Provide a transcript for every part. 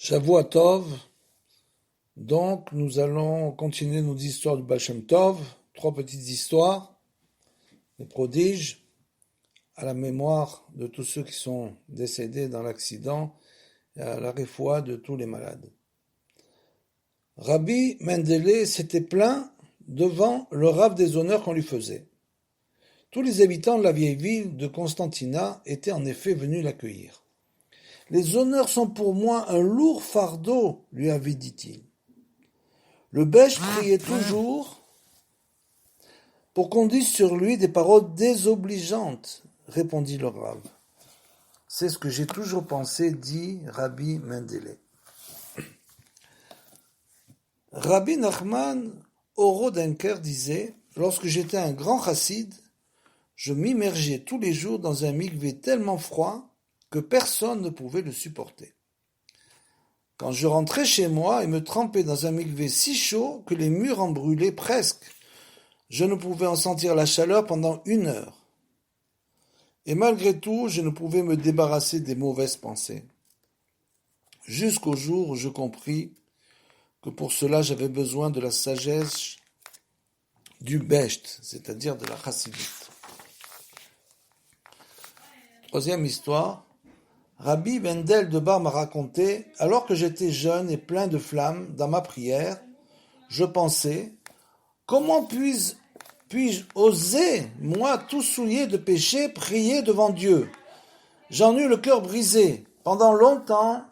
Shavua Tov, donc nous allons continuer nos histoires du Baal Shem Tov, 3 petites histoires, les prodiges, à la mémoire de tous ceux qui sont décédés dans l'accident et à la réfoua de tous les malades. Rabbi Mendele s'était plaint devant le rave des honneurs qu'on lui faisait. Tous les habitants de la vieille ville de Constantina étaient en effet venus l'accueillir. « Les honneurs sont pour moi un lourd fardeau, lui avait dit-il. Le bêche priait toujours pour qu'on dise sur lui des paroles désobligeantes, répondit le rave. C'est ce que j'ai toujours pensé, dit Rabbi Mendele. Rabbi Nachman Orodenker disait, lorsque j'étais un grand chassid, je m'immergeais tous les jours dans un mikvé tellement froid que personne ne pouvait le supporter. Quand je rentrais chez moi et me trempais dans un mikvé si chaud que les murs en brûlaient presque, je ne pouvais en sentir la chaleur pendant 1 heure. Et malgré tout, je ne pouvais me débarrasser des mauvaises pensées. Jusqu'au jour où je compris que pour cela j'avais besoin de la sagesse du Besht, c'est-à-dire de la chassidut. Troisième histoire. Rabbi Mendel de Bar m'a raconté, alors que j'étais jeune et plein de flammes dans ma prière, je pensais, comment puis-je oser, moi tout souillé de péché, prier devant Dieu? J'en eus le cœur brisé. Pendant longtemps,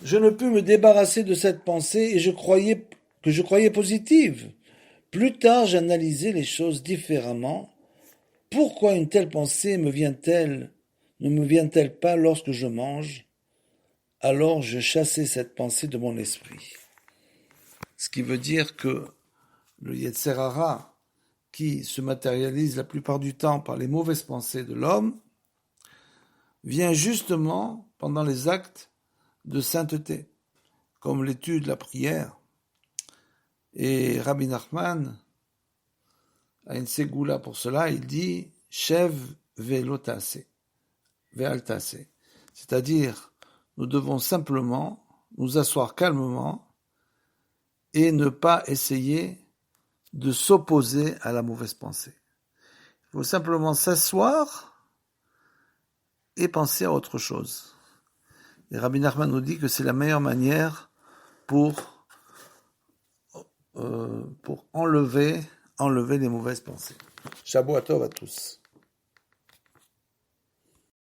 je ne pus me débarrasser de cette pensée et je croyais positive. Plus tard, j'analysais les choses différemment. Pourquoi une telle pensée ne me vient-elle pas lorsque je mange? Alors je chassais cette pensée de mon esprit. Ce qui veut dire que le Yetzer Hara, qui se matérialise la plupart du temps par les mauvaises pensées de l'homme, vient justement pendant les actes de sainteté, comme l'étude, la prière. Et Rabbi Nachman a une ségoula pour cela, il dit « Shev ve'altase », c'est-à-dire nous devons simplement nous asseoir calmement et ne pas essayer de s'opposer à la mauvaise pensée. Il faut simplement s'asseoir et penser à autre chose. Et Rabbi Nachman nous dit que c'est la meilleure manière pour enlever les mauvaises pensées. Shavua Tov à tous.